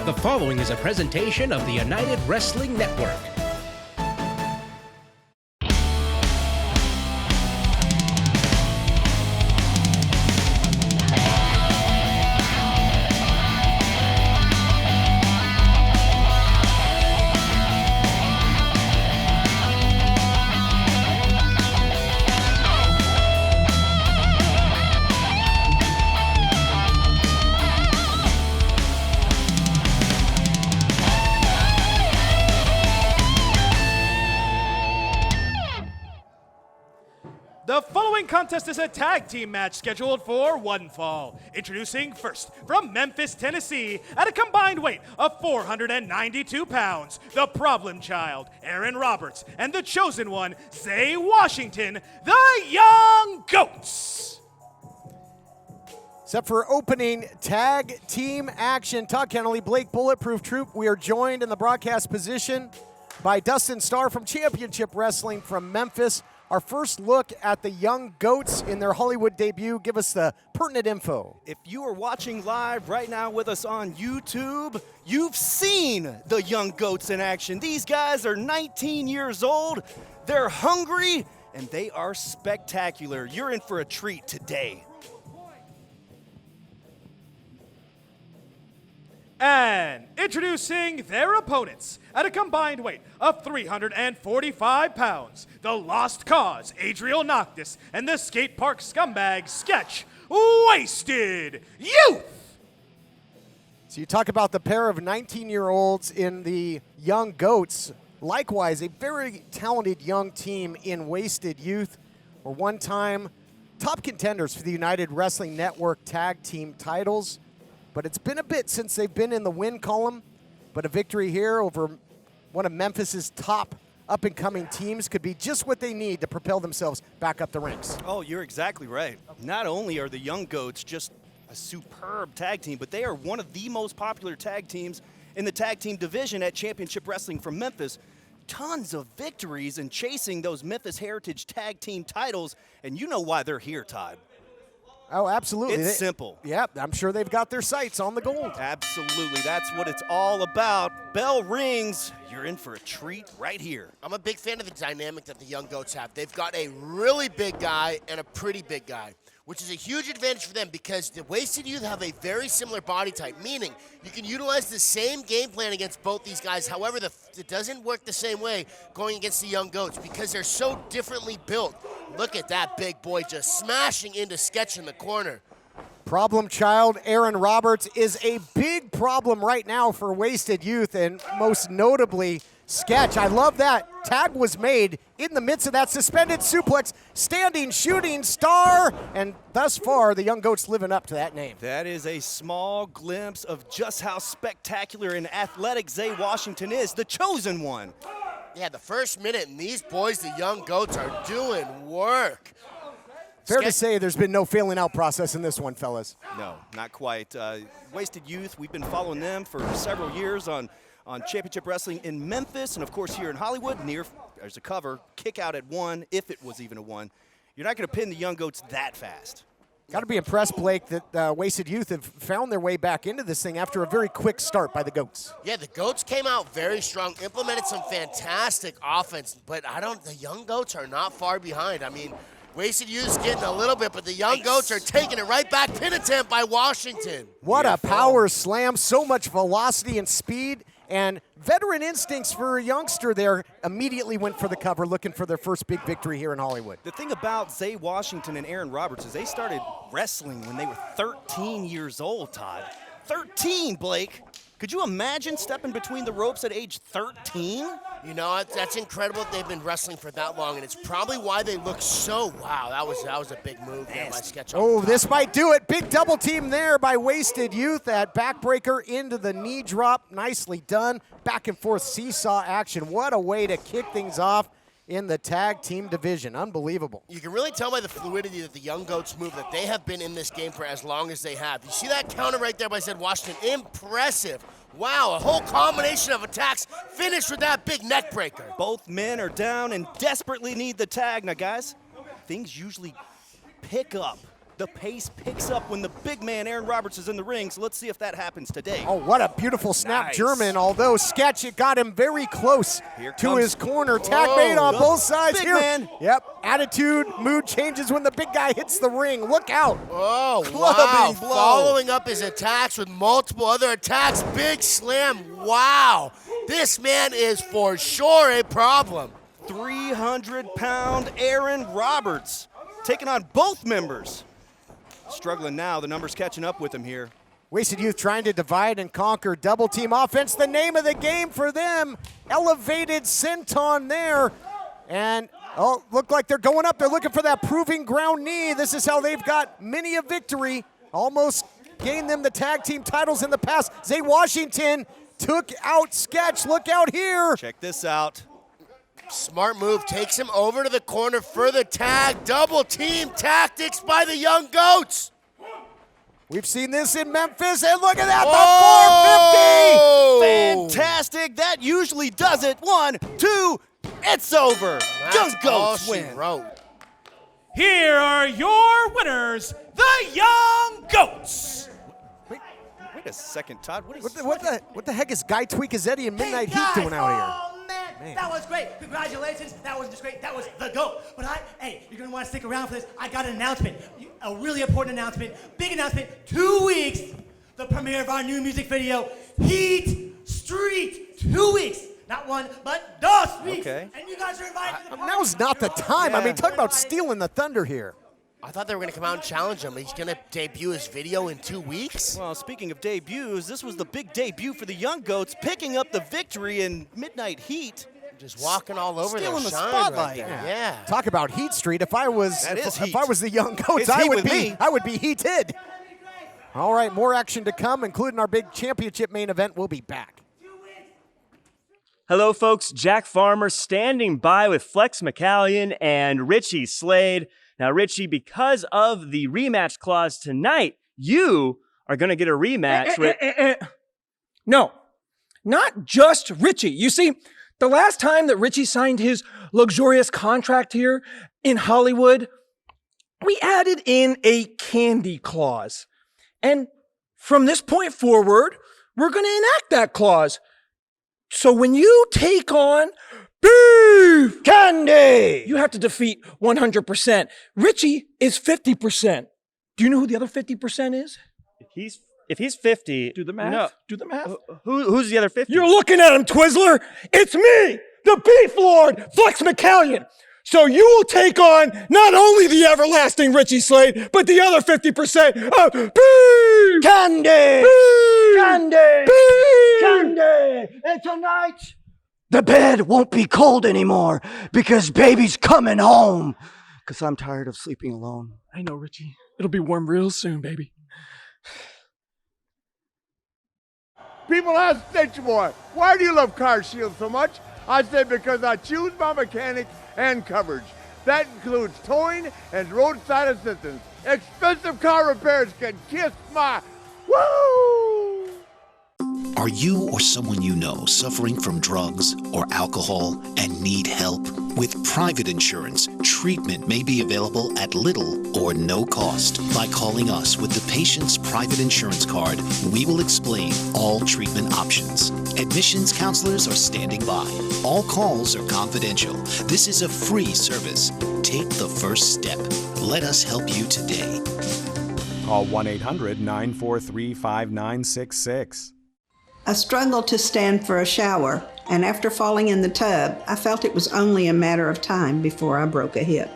The following is a presentation of the United Wrestling Network. The following contest is a tag team match scheduled for one fall. Introducing first, from Memphis, Tennessee, at a combined weight of 492 pounds, the Problem Child, Aaron Roberts, and the Chosen One, Zay Washington, the Young Goats. Set for opening tag team action. Todd Kennelly, Blake Bulletproof Troop. We are joined in the broadcast position by Dustin Starr from Championship Wrestling from Memphis. Our first look at the Young Goats in their Hollywood debut. Give us the pertinent info. If you are watching live right now with us on YouTube, you've seen the Young Goats in action. These guys are 19 years old, they're hungry, and they are spectacular. You're in for a treat today. And introducing their opponents at a combined weight of 345 pounds, the Lost Cause, Adriel Noctis, and the skate park scumbag Sketch, Wasted Youth. So you talk about the pair of 19-year-olds in the Young Goats. Likewise, a very talented young team in Wasted Youth, were one-time top contenders for the United Wrestling Network tag team titles. But it's been a bit since they've been in the win column. But a victory here over one of Memphis's top up-and-coming teams could be just what they need to propel themselves back up the ranks. Oh, you're exactly right. Not only are the Young Goats just a superb tag team, but they are one of the most popular tag teams in the tag team division at Championship Wrestling from Memphis. Tons of victories in chasing those Memphis Heritage tag team titles, and you know why they're here, Todd. Oh, absolutely. It's simple. Yeah, I'm sure they've got their sights on the gold. Absolutely. That's what it's all about. Bell rings. You're in for a treat right here. I'm a big fan of the dynamic that the Young Goats have. They've got a really big guy and a pretty big guy, which is a huge advantage for them because the Wasted Youth have a very similar body type, meaning you can utilize the same game plan against both these guys. However, it doesn't work the same way going against the Young Goats because they're so differently built. Look at that big boy just smashing into Sketch in the corner. Problem Child, Aaron Roberts, is a big problem right now for Wasted Youth, and most notably, Sketch. I love that. Tag was made in the midst of that suspended suplex, standing shooting star, and thus far, the Young Goats living up to that name. That is a small glimpse of just how spectacular and athletic Zay Washington is, the Chosen One. Yeah, the first minute, and these boys, the Young Goats, are doing work. Fair to say there's been no failing out process in this one, fellas. No, not quite. Wasted Youth, we've been following them for several years on Championship Wrestling in Memphis, and of course here in Hollywood. There's a cover, kick out at 1, if it was even a 1. You're not going to pin the Young Goats that fast. Got to be impressed, Blake, that Wasted Youth have found their way back into this thing after a very quick start by the Goats. Yeah, the Goats came out very strong, implemented some fantastic offense, but the Young Goats are not far behind. I mean, Wasted Youth's getting a little bit, but the Young Goats are taking it right back. Pin attempt by Washington. What a power slam, so much velocity and speed. And veteran instincts for a youngster there immediately went for the cover, looking for their first big victory here in Hollywood. The thing about Zay Washington and Aaron Roberts is they started wrestling when they were 13 years old, Todd. 13, Blake. Could you imagine stepping between the ropes at age 13? You know, that's incredible that they've been wrestling for that long, and it's probably why they look so, wow, that was a big move there by Sketch. Oh, this might do it. Big double team there by Wasted Youth. That backbreaker into the knee drop. Nicely done. Back and forth seesaw action. What a way to kick things off in the tag team division. Unbelievable. You can really tell by the fluidity that the Young Goats move that they have been in this game for as long as they have. You see that counter right there by Zay Washington? Impressive. Wow, a whole combination of attacks finished with that big neck breaker. Both men are down and desperately need the tag. Now, guys, things usually pick up The pace picks up when the big man Aaron Roberts is in the ring, so let's see if that happens today. Oh, what a beautiful snap Nice. German, although Sketch, it got him very close Here to comes- his corner. Tag made on both sides Big here. man. Yep, attitude, mood changes when the big guy hits the ring. Look out. Oh, Clubbing wow. blow. Following up his attacks with multiple other attacks. Big slam. Wow. This man is for sure a problem. 300-pound Aaron Roberts taking on both members. Struggling now, the numbers catching up with him here. Wasted Youth trying to divide and conquer. Double team offense, the name of the game for them. Elevated senton there. And, oh, look like they're going up. They're looking for that proving ground knee. This is how they've got many a victory. Almost gained them the tag team titles in the past. Zay Washington took out Sketch. Look out here. Check this out. Smart move, takes him over to the corner for the tag. Double team tactics by the Young Goats. We've seen this in Memphis, and look at that, Oh! the 450! Fantastic. That usually does it. 1, 2, it's over. That's Young all Goats she win. wrote. Here are your winners, the Young Goats. Wait a second, Todd. What the heck is Guy Tweakazetti and Midnight Heat doing out here? Oh, man, that was great. Congratulations. That wasn't just great. That was the GOAT. But hey, you're going to want to stick around for this. I got an announcement, a really important announcement, big announcement. 2 weeks, the premiere of our new music video, Heat Street. 2 weeks. Not one, but 2 weeks. Okay. And you guys are invited to the party. Now's not the time. I Yeah. mean, talk about stealing the thunder here. I thought they were going to come out and challenge him. He's going to debut his video in 2 weeks. Well, speaking of debuts, this was the big debut for the Young Goats, picking up the victory in Midnight Heat. Just walking all over Stealing their the shine spotlight. right there. Yeah. Talk about Heat Street. If I was That is if heat. I was the Young Goats, It's I heat would with be me. I would be heated. All right, more action to come, including our big championship main event. We'll be back. Hello, folks. Jack Farmer standing by with Flex McCallion and Richie Slade. Now, Richie, because of the rematch clause tonight, you are going to get a rematch with... No, not just Richie. You see, the last time that Richie signed his luxurious contract here in Hollywood, we added in a candy clause. And from this point forward, we're going to enact that clause. So when you take on beef candy, you have to defeat 100%. Richie is 50%. Do you know who the other 50% is? If he's 50... Do the math. No. Do the math. Who's the other 50? You're looking at him, Twizzler. It's me, the Beef Lord, Flex McCallion. So you will take on not only the everlasting Richie Slade, but the other 50% of beef candy. Beef candy. Beef candy. And tonight, the bed won't be cold anymore because baby's coming home. Because I'm tired of sleeping alone. I know, Richie. It'll be warm real soon, baby. People ask Stitch Boy, why do you love Car Shield so much? I say because I choose my mechanic and coverage. That includes towing and roadside assistance. Expensive car repairs can kiss my woo! Are you or someone you know suffering from drugs or alcohol and need help? With private insurance, treatment may be available at little or no cost. By calling us with the patient's private insurance card, we will explain all treatment options. Admissions counselors are standing by. All calls are confidential. This is a free service. Take the first step. Let us help you today. Call 1-800-943-5966. I struggled to stand for a shower, and after falling in the tub, I felt it was only a matter of time before I broke a hip.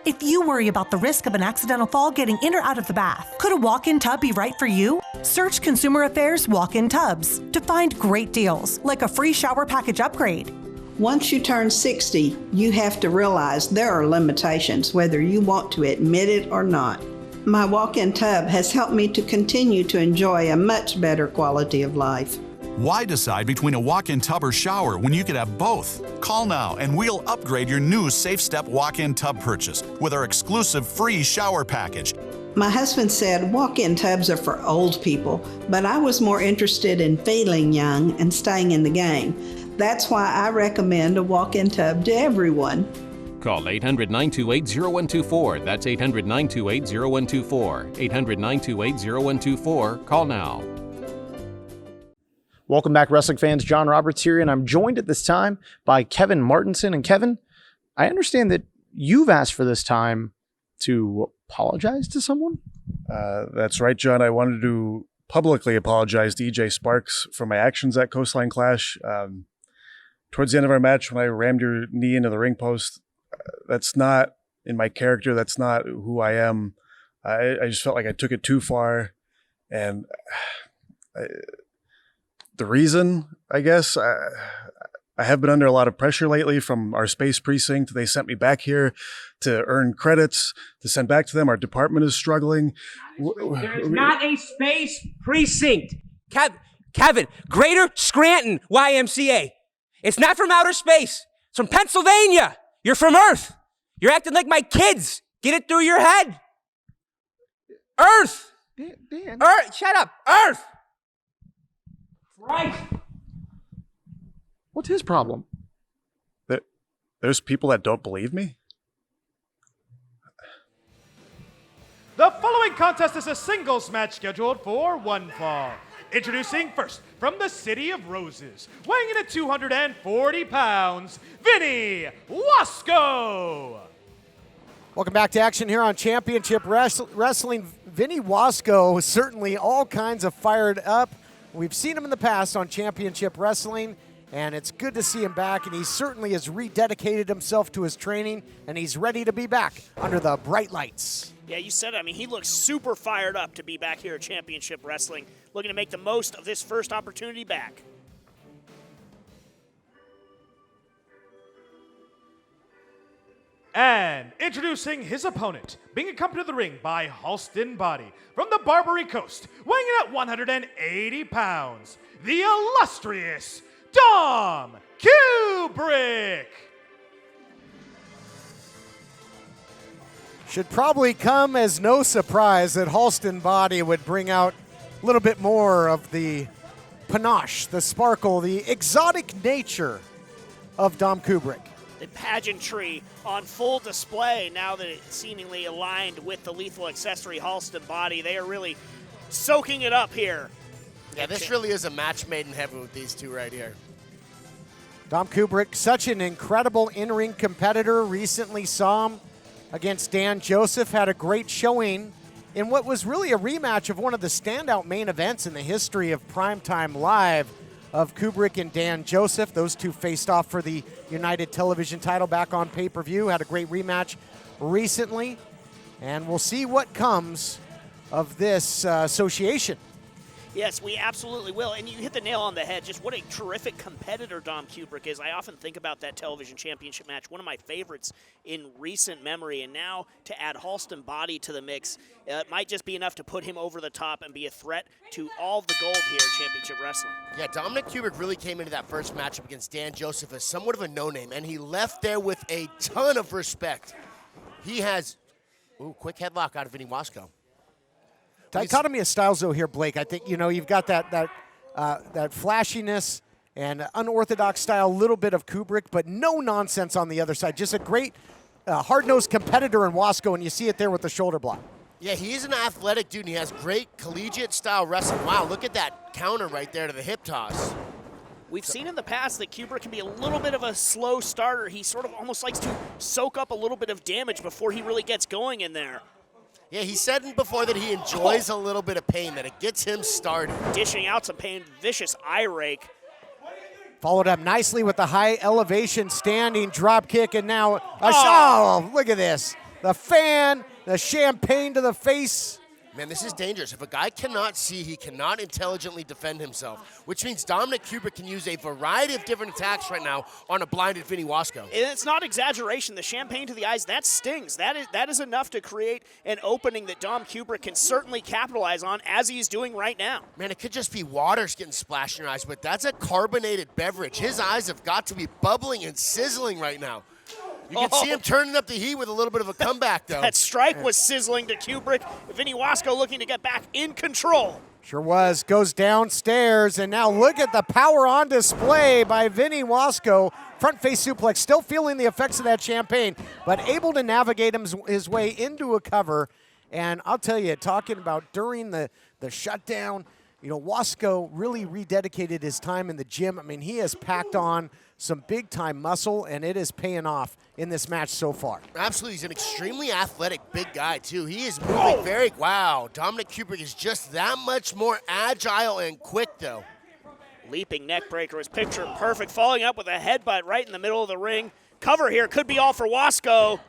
If you worry about the risk of an accidental fall getting in or out of the bath, could a walk-in tub be right for you? Search Consumer Affairs Walk-in Tubs to find great deals, like a free shower package upgrade. Once you turn 60, you have to realize there are limitations, whether you want to admit it or not. My walk-in tub has helped me to continue to enjoy a much better quality of life. Why decide between a walk-in tub or shower when you could have both? Call now and we'll upgrade your new Safe Step walk-in tub purchase with our exclusive free shower package. My husband said walk-in tubs are for old people, but I was more interested in feeling young and staying in the game. That's why I recommend a walk-in tub to everyone. Call 800-928-0124. That's 800-928-0124. 800-928-0124. Call now. Welcome back, wrestling fans. John Roberts here, and I'm joined at this time by Kevin Martinson. And Kevin, I understand that you've asked for this time to apologize to someone? That's right, John. I wanted to publicly apologize to EJ Sparks for my actions at Coastline Clash. Towards the end of our match, when I rammed your knee into the ring post, that's not in my character. That's not who I am. I just felt like I took it too far. And the reason, I guess, I have been under a lot of pressure lately from our space precinct. They sent me back here to earn credits to send back to them. Our department is struggling. There's not a space precinct. Kevin, Greater Scranton YMCA. It's not from outer space. It's from Pennsylvania. You're from Earth. You're acting like my kids. Get it through your head. Earth. Dan. Earth. Shut up. Earth. Right. What's his problem? There's people that don't believe me? The following contest is a singles match scheduled for one fall. Introducing first, from the City of Roses, weighing in at 240 pounds, Vinny Wasco. Welcome back to action here on Championship Wrestling. Vinny Wasco, certainly all kinds of fired up. We've seen him in the past on Championship Wrestling, and it's good to see him back, and he certainly has rededicated himself to his training, and he's ready to be back under the bright lights. Yeah, you said it. I mean, he looks super fired up to be back here at Championship Wrestling, looking to make the most of this first opportunity back. And introducing his opponent, being accompanied to the ring by Halston Body, from the Barbary Coast, weighing in at 180 pounds, the illustrious Dom Kubrick. Should probably come as no surprise that Halston Body would bring out a little bit more of the panache, the sparkle, the exotic nature of Dom Kubrick. The pageantry on full display now that it's seemingly aligned with the lethal accessory Halston Body. They are really soaking it up here. Yeah, this really is a match made in heaven with these two right here. Dom Kubrick, such an incredible in-ring competitor. Recently saw him against Dan Joseph, had a great showing in what was really a rematch of one of the standout main events in the history of Primetime Live of Kubrick and Dan Joseph. Those two faced off for the United Television title back on pay-per-view, had a great rematch recently, and we'll see what comes of this association. Yes, we absolutely will. And you hit the nail on the head. Just what a terrific competitor Dom Kubrick is. I often think about that television championship match, one of my favorites in recent memory. And now to add Halston Body to the mix, it might just be enough to put him over the top and be a threat to all the gold here at Championship Wrestling. Yeah, Dominic Kubrick really came into that first matchup against Dan Joseph as somewhat of a no-name, and he left there with a ton of respect. He has, quick headlock out of Vinny Wasco. Dichotomy of styles, though, here, Blake. I think, you've got that flashiness and unorthodox style, a little bit of Kubrick, but no nonsense on the other side. Just a great hard-nosed competitor in Wasco, and you see it there with the shoulder block. Yeah, he's an athletic dude, and he has great collegiate-style wrestling. Wow, look at that counter right there to the hip toss. We've seen in the past that Kubrick can be a little bit of a slow starter. He sort of almost likes to soak up a little bit of damage before he really gets going in there. Yeah, he said before that he enjoys a little bit of pain, that it gets him started. Dishing out some pain, vicious eye rake. Followed up nicely with the high elevation standing drop kick, and now look at this. The fan, the champagne to the face. Man, this is dangerous. If a guy cannot see, he cannot intelligently defend himself, which means Dominic Kubrick can use a variety of different attacks right now on a blinded Vinny Wasco. And it's not exaggeration. The champagne to the eyes, that stings. That is enough to create an opening that Dom Kubrick can certainly capitalize on, as he's doing right now. Man, it could just be water's getting splashed in your eyes, but that's a carbonated beverage. His eyes have got to be bubbling and sizzling right now. You can see him turning up the heat with a little bit of a comeback, though. That strike was sizzling to Kubrick. Vinny Wasco looking to get back in control. Sure was. Goes downstairs, and now look at the power on display by Vinny Wasco. Front face suplex, still feeling the effects of that champagne, but able to navigate his way into a cover. And I'll tell you, talking about during the shutdown, you know, Wasco really rededicated his time in the gym. I mean, he has packed on some big-time muscle, and it is paying off in this match so far. Absolutely. He's an extremely athletic big guy, too. He is moving very – wow. Dominic Kubrick is just that much more agile and quick, though. Leaping neck breaker is picture perfect. Following up with a headbutt right in the middle of the ring. Cover here could be all for Wasco.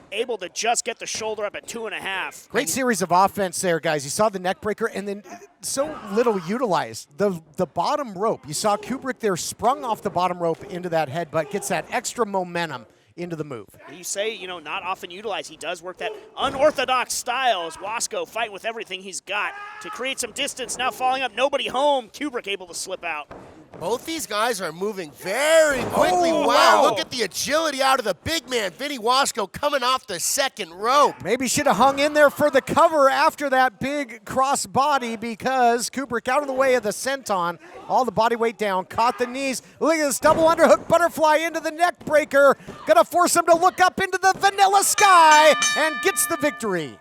Able to just get the shoulder up at 2.5. Great series of offense there, guys. You saw the neck breaker, and then so little utilized. The bottom rope. You saw Kubrick there sprung off the bottom rope into that headbutt, gets that extra momentum into the move. You say, you know, not often utilized. He does work that unorthodox style as Wasco fighting with everything he's got to create some distance. Now falling up, nobody home. Kubrick able to slip out. Both these guys are moving very quickly. Wow, look at the agility out of the big man. Vinny Wasco coming off the second rope. Maybe should have hung in there for the cover after that big cross body because Kubrick out of the way of the senton. All the body weight down, caught the knees. Look at this double underhook butterfly into the neck breaker. Gonna force him to look up into the vanilla sky and gets the victory.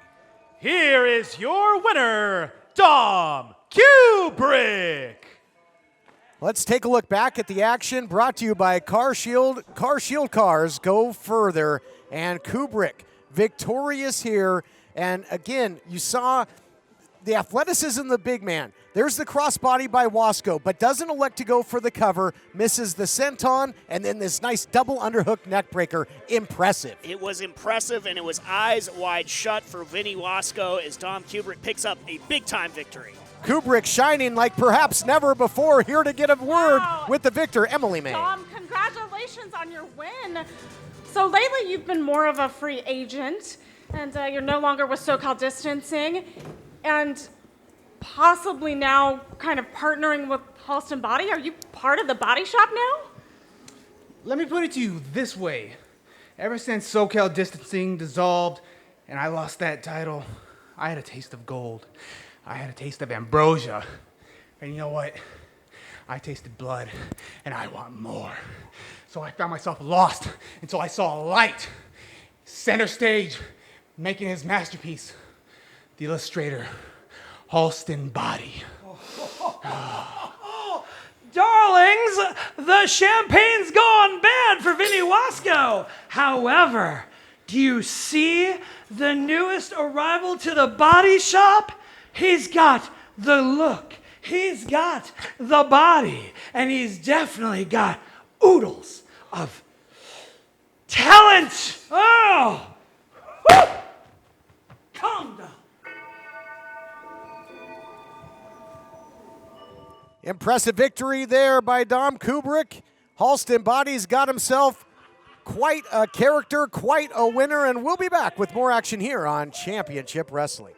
Here is your winner, Dom Kubrick. Let's take a look back at the action brought to you by Car Shield. Car Shield cars go further, and Kubrick victorious here. And again, you saw the athleticism of the big man. There's the crossbody by Wasco, but doesn't elect to go for the cover, misses the senton, and then this nice double underhook neck breaker. Impressive. It was impressive, and it was eyes wide shut for Vinny Wasco as Dom Kubrick picks up a big-time victory. Kubrick shining like perhaps never before, here to get a word with the victor, Emily May. Dom, congratulations on your win. So lately you've been more of a free agent, and you're no longer with SoCal Distancing, and possibly now kind of partnering with Halston Body. Are you part of the body shop now? Let me put it to you this way. Ever since SoCal Distancing dissolved and I lost that title, I had a taste of gold. I had a taste of ambrosia. And you know what? I tasted blood, and I want more. So I found myself lost until I saw a light. Center stage, making his masterpiece. The illustrator, Halston Body. Darlings, the champagne's gone bad for Vinny Wasco. However, do you see the newest arrival to the body shop? He's got the look, he's got the body, and he's definitely got oodles of talent. Oh! Woo! Calm down. Impressive victory there by Dom Kubrick. Halston Body's got himself quite a character, quite a winner, and we'll be back with more action here on Championship Wrestling.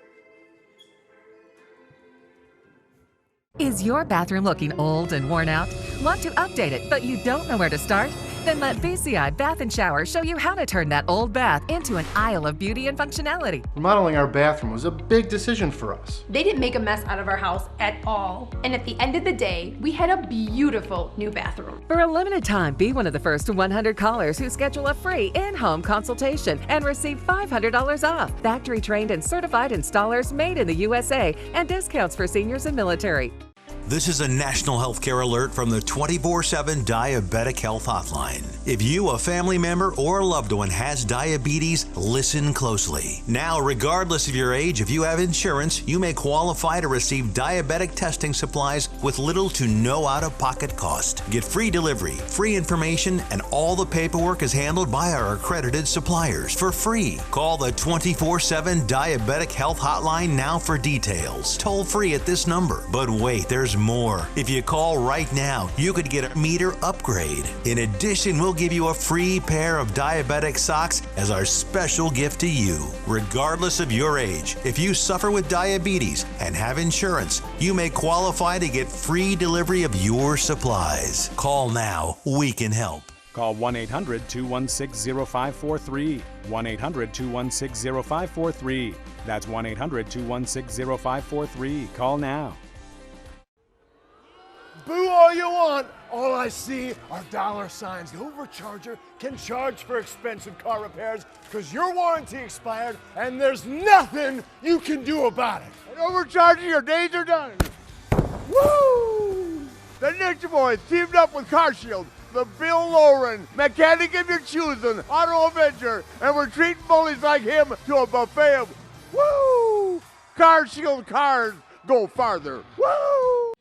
Is your bathroom looking old and worn out? Want to update it, but you don't know where to start? Then let VCI Bath & Shower show you how to turn that old bath into an aisle of beauty and functionality. Remodeling our bathroom was a big decision for us. They didn't make a mess out of our house at all. And at the end of the day, we had a beautiful new bathroom. For a limited time, be one of the first 100 callers who schedule a free in-home consultation and receive $500 off. Factory-trained and certified installers made in the USA and discounts for seniors and military. This is a national healthcare alert from the 24/7 Diabetic Health Hotline. If you, a family member, or a loved one has diabetes, listen closely. Now, regardless of your age, if you have insurance, you may qualify to receive diabetic testing supplies with little to no out-of-pocket cost. Get free delivery, free information, and all the paperwork is handled by our accredited suppliers for free. Call the 24/7 Diabetic Health Hotline now for details. Toll free at this number. But wait, there's more. If you call right now, you could get a meter upgrade. In addition, we'll give you a free pair of diabetic socks as our special gift to you. Regardless of your age, if you suffer with diabetes and have insurance, you may qualify to get free delivery of your supplies. Call now. We can help. Call 1-800-216-0543. 1-800-216-0543. That's 1-800-216-0543. Call now. Boo all you want. All I see are dollar signs. The overcharger can charge for expensive car repairs because your warranty expired and there's nothing you can do about it. And overcharging, your days are done. Woo! The Ninja Boys teamed up with Car Shield, the Bill Lauren, mechanic of your choosing, Auto Avenger, and we're treating bullies like him to a buffet of woo! Car Shield cars go farther. Woo!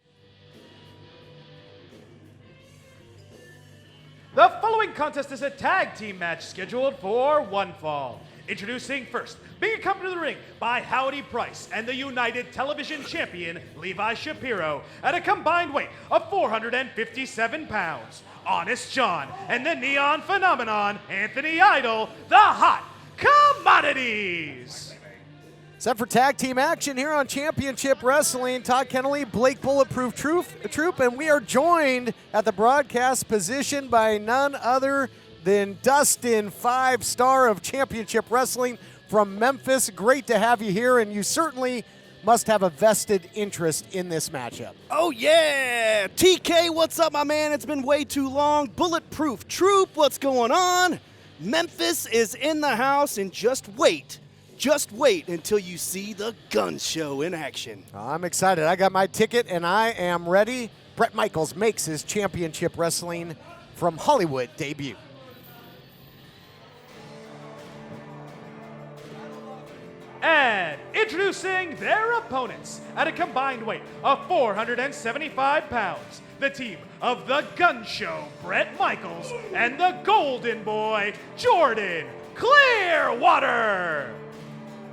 The following contest is a tag team match scheduled for one fall. Introducing first, being accompanied to the ring by Howdy Price and the United Television Champion Levi Shapiro at a combined weight of 457 pounds. Honest John and the Neon Phenomenon, Anthony Idol, the Hot Commodities. Set for tag team action here on Championship Wrestling. Todd Kennelly, Blake Bulletproof Troop, and we are joined at the broadcast position by none other than Dustin, 5-star of Championship Wrestling from Memphis. Great to have you here, and you certainly must have a vested interest in this matchup. Oh, yeah! TK, what's up, my man? It's been way too long. Bulletproof Troop, what's going on? Memphis is in the house, and just wait until you see the gun show in action. I'm excited. I got my ticket, and I am ready. Bret Michaels makes his Championship Wrestling from Hollywood debut. And introducing their opponents at a combined weight of 475 pounds, the team of the Gun Show, Bret Michaels, and the Golden Boy, Jordan Clearwater.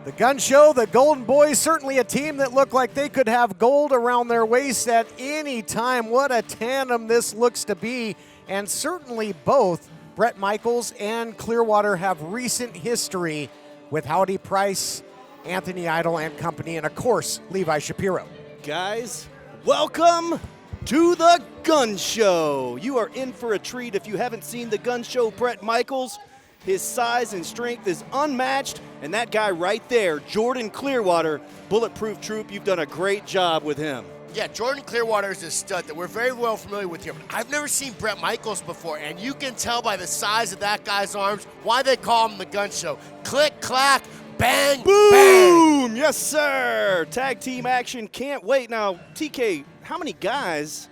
The Gun Show, the Golden Boys, certainly a team that looked like they could have gold around their waist at any time. What a tandem this looks to be. And certainly both Bret Michaels and Clearwater have recent history with Howdy Price, Anthony Idol and company, and of course, Levi Shapiro. Guys, welcome to the Gun Show. You are in for a treat if you haven't seen the Gun Show. Bret Michaels, his size and strength is unmatched, and that guy right there, Jordan Clearwater, Bulletproof Troop, you've done a great job with him. Yeah, Jordan Clearwater is a stud that we're very well familiar with here. But I've never seen Bret Michaels before, and you can tell by the size of that guy's arms why they call him the Gun Show. Click, clack, bang, boom! Bang. Yes, sir. Tag team action. Can't wait. Now, TK, how many guys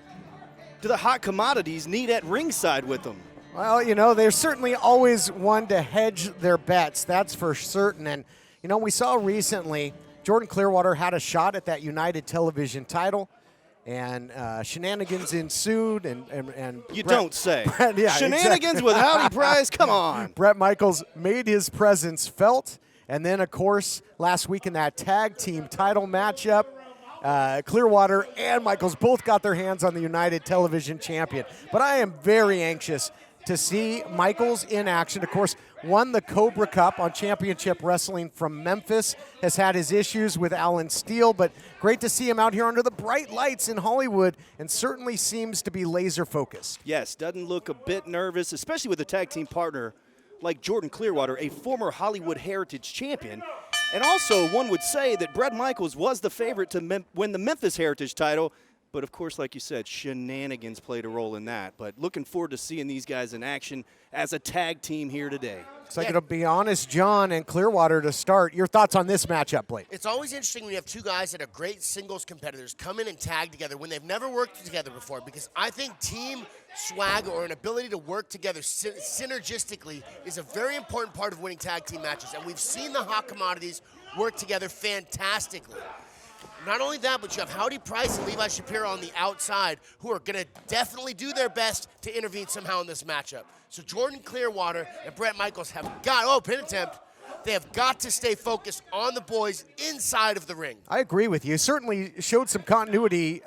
do the Hot Commodities need at ringside with them? Well, you know, there's certainly always one to hedge their bets, that's for certain. And, you know, we saw recently Jordan Clearwater had a shot at that United Television title, and shenanigans ensued. And you Bret, don't say. Bret, yeah, shenanigans exactly. with Howdy Price? Come on. Bret Michaels made his presence felt. And then, of course, last week in that tag team title matchup, Clearwater and Michaels both got their hands on the United Television champion. But I am very anxious to see Michaels in action. Of course, won the Cobra Cup on Championship Wrestling from Memphis, has had his issues with Alan Steele, but great to see him out here under the bright lights in Hollywood, and certainly seems to be laser focused. Yes, doesn't look a bit nervous, especially with a tag team partner like Jordan Clearwater, a former Hollywood Heritage champion. And also, one would say that Bret Michaels was the favorite to win the Memphis Heritage title. But, of course, like you said, shenanigans played a role in that. But looking forward to seeing these guys in action as a tag team here today. Looks like it'll be Honest John and Clearwater to start. Your thoughts on this matchup, Blake? It's always interesting when you have two guys that are great singles competitors come in and tag together when they've never worked together before, because I think team swag or an ability to work together synergistically is a very important part of winning tag team matches. And we've seen the Hot Commodities work together fantastically. Not only that, but you have Howdy Price and Levi Shapiro on the outside who are going to definitely do their best to intervene somehow in this matchup. So Jordan Clearwater and Bret Michaels have got, pin attempt. They have got to stay focused on the boys inside of the ring. I agree with you. Certainly showed some continuity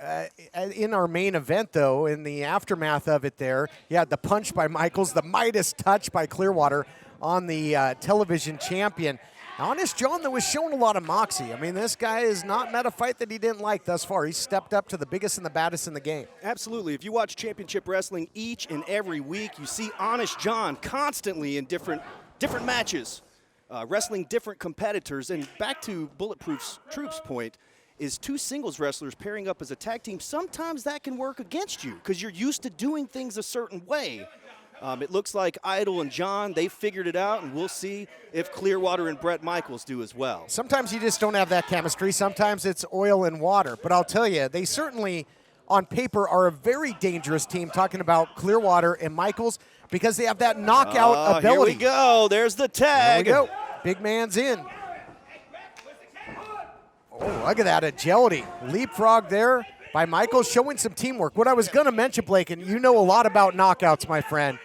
in our main event, though, in the aftermath of it there. You had the punch by Michaels, the Midas touch by Clearwater on the television champion. Honest John, though, has shown a lot of moxie. I mean, this guy has not met a fight that he didn't like thus far. He's stepped up to the biggest and the baddest in the game. Absolutely. If you watch championship wrestling each and every week, you see Honest John constantly in different matches, wrestling different competitors. And back to Bulletproof Troop's point, is two singles wrestlers pairing up as a tag team. Sometimes that can work against you because you're used to doing things a certain way. It looks like Idol and John, they figured it out, and we'll see if Clearwater and Bret Michaels do as well. Sometimes you just don't have that chemistry. Sometimes it's oil and water. But I'll tell you, they certainly, on paper, are a very dangerous team, talking about Clearwater and Michaels, because they have that knockout ability. Here we go. There's the tag. There we go. Big man's in. Oh, look at that agility. Leapfrog there by Michaels, showing some teamwork. What I was going to mention, Blake, and you know a lot about knockouts, my friend.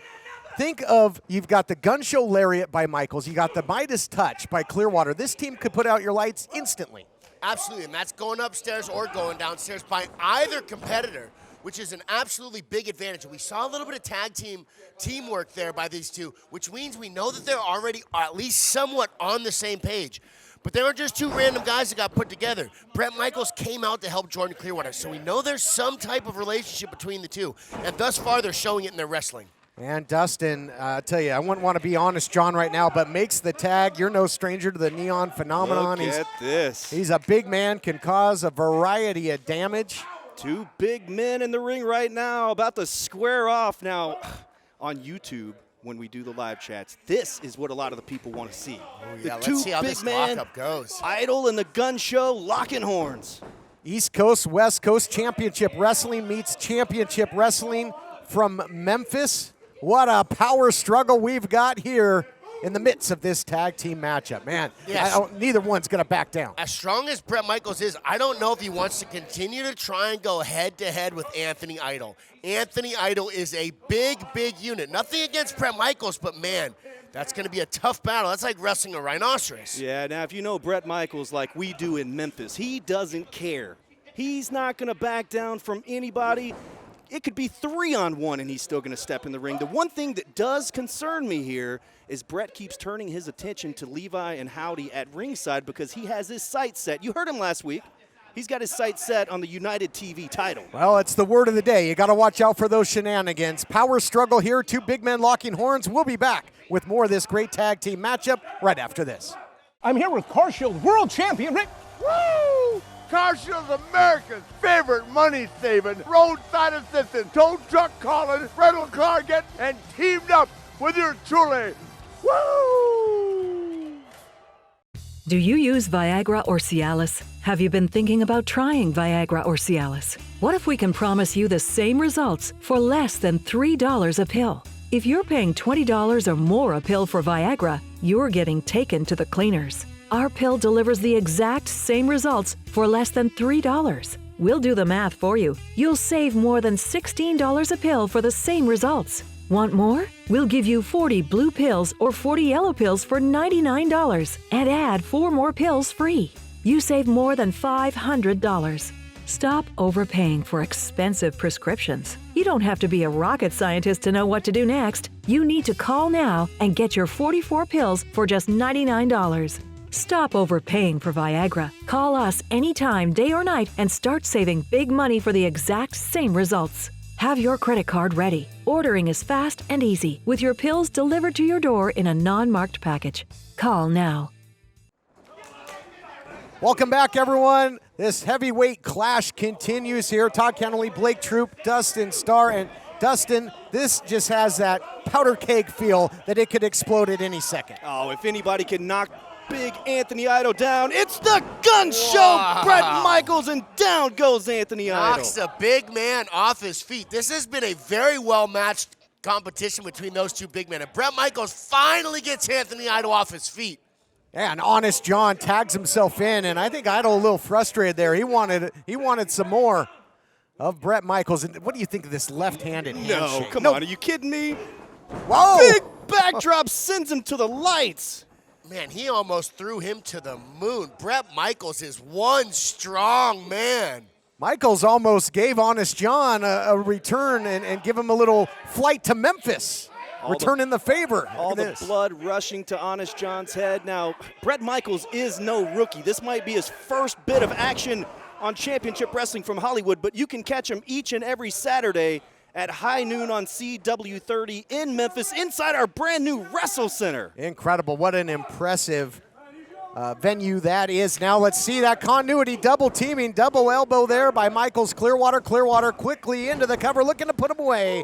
Think of, you've got the gun show lariat by Michaels. You got the Midas touch by Clearwater. This team could put out your lights instantly. Absolutely, and that's going upstairs or going downstairs by either competitor, which is an absolutely big advantage. We saw a little bit of tag team teamwork there by these two, which means we know that they're already at least somewhat on the same page. But they weren't just two random guys that got put together. Bret Michaels came out to help Jordan Clearwater, so we know there's some type of relationship between the two, and thus far they're showing it in their wrestling. And Dustin, I tell you, I wouldn't want to be Honest John right now, but makes the tag. You're no stranger to the Neon Phenomenon. Look at this. He's a big man, can cause a variety of damage. Two big men in the ring right now, about to square off. Now, on YouTube, when we do the live chats, this is what a lot of the people want to see. Oh, yeah, let's see how this lockup goes. Idol and the Gun Show locking horns. East Coast, West Coast Championship Wrestling meets Championship Wrestling from Memphis. What a power struggle we've got here in the midst of this tag team matchup. Man, yes. Neither one's going to back down. As strong as Bret Michaels is, I don't know if he wants to continue to try and go head-to-head with Anthony Idol. Anthony Idol is a big, big unit. Nothing against Bret Michaels, but man, that's going to be a tough battle. That's like wrestling a rhinoceros. Yeah, now if you know Bret Michaels like we do in Memphis, he doesn't care. He's not going to back down from anybody. It could be 3-on-1 and he's still going to step in the ring. The one thing that does concern me here is Bret keeps turning his attention to Levi and Howdy at ringside because he has his sights set. You heard him last week. He's got his sights set on the United TV title. Well, it's the word of the day. You got to watch out for those shenanigans. Power struggle here. Two big men locking horns. We'll be back with more of this great tag team matchup right after this. I'm here with CarShield World Champion Rick. Woo! CarShield's America's favorite money-saving, roadside assistant, tow truck calling, rental car getting, and teamed up with your truly. Woo! Do you use Viagra or Cialis? Have you been thinking about trying Viagra or Cialis? What if we can promise you the same results for less than $3 a pill? If you're paying $20 or more a pill for Viagra, you're getting taken to the cleaners. Our pill delivers the exact same results for less than $3. We'll do the math for you. You'll save more than $16 a pill for the same results. Want more? We'll give you 40 blue pills or 40 yellow pills for $99 and add 4 more pills free. You save more than $500. Stop overpaying for expensive prescriptions. You don't have to be a rocket scientist to know what to do next. You need to call now and get your 44 pills for just $99. Stop overpaying for Viagra. Call us anytime, day or night, and start saving big money for the exact same results. Have your credit card ready. Ordering is fast and easy, with your pills delivered to your door in a non-marked package. Call now. Welcome back, everyone. This heavyweight clash continues here. Todd Kennelly, Blake Troop, Dustin Starr, and Dustin, this just has that powder keg feel that it could explode at any second. Oh, if anybody can knock big Anthony Idol down, it's the Gun Show. Wow. Bret Michaels, and down goes Anthony Idol. Knocks the big man off his feet. This has been a very well-matched competition between those two big men. And Bret Michaels finally gets Anthony Idol off his feet. Yeah, and Honest John tags himself in, and I think Idol a little frustrated there. He wanted some more of Bret Michaels. And what do you think of this left-handed handshake? No, come on, are you kidding me? Whoa! Big backdrop sends him to the lights. Man, he almost threw him to the moon. Bret Michaels is one strong man. Michaels almost gave Honest John a return and give him a little flight to Memphis. returning the favor. All the blood rushing to Honest John's head. Now, Bret Michaels is no rookie. This might be his first bit of action on Championship Wrestling from Hollywood, but you can catch him each and every Saturday at high noon on CW30 in Memphis, inside our brand new Wrestle Center. Incredible. What an impressive venue that is. Now let's see that continuity, double teaming, double elbow there by Michaels. Clearwater quickly into the cover, looking to put him away.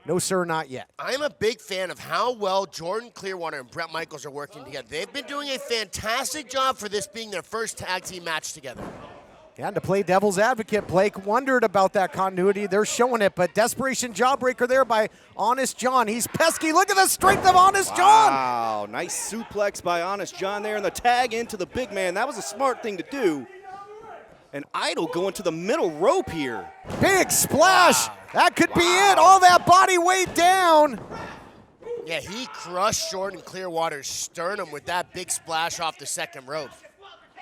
No, sir, not yet. I'm a big fan of how well Jordan Clearwater and Bret Michaels are working together. They've been doing a fantastic job for this being their first tag team match together. And to play devil's advocate, Blake wondered about that continuity. They're showing it, but desperation jawbreaker there by Honest John. He's pesky. Look at the strength of Honest John. Wow, nice suplex by Honest John there, and the tag into the big man. That was a smart thing to do. And Idol going to the middle rope here. Big splash. Wow. That could be it. All that body weight down. Yeah, he crushed Jordan Clearwater's sternum with that big splash off the second rope.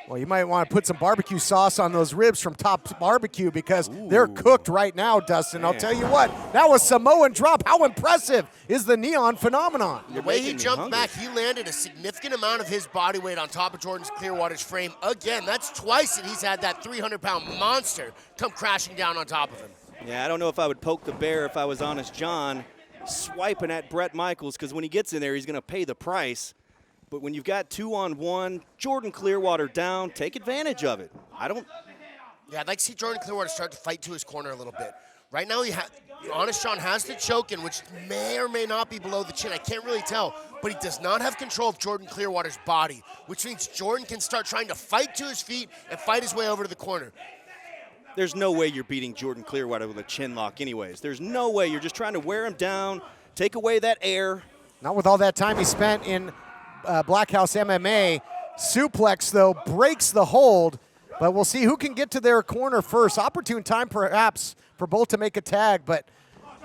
Well, you might want to put some barbecue sauce on those ribs from Top Barbecue because they're cooked right now, Dustin. Man. I'll tell you what, that was Samoan drop. How impressive is the Neon phenomenon? The way he jumped back, he landed a significant amount of his body weight on top of Jordan Clearwater's frame. Again, that's twice that he's had that 300-pound monster come crashing down on top of him. Yeah, I don't know if I would poke the bear if I was Honest John swiping at Bret Michaels, because when he gets in there, he's going to pay the price. But when you've got 2-on-1, Jordan Clearwater down, take advantage of it. Yeah, I'd like to see Jordan Clearwater start to fight to his corner a little bit. Right now, Honest John has the choke in, which may or may not be below the chin. I can't really tell. But he does not have control of Jordan Clearwater's body, which means Jordan can start trying to fight to his feet and fight his way over to the corner. There's no way you're beating Jordan Clearwater with a chin lock anyways. There's no way. You're just trying to wear him down, take away that air. Not with all that time he spent in Black House MMA. Suplex, though, breaks the hold, but we'll see who can get to their corner first. Opportune time, perhaps, for both to make a tag, but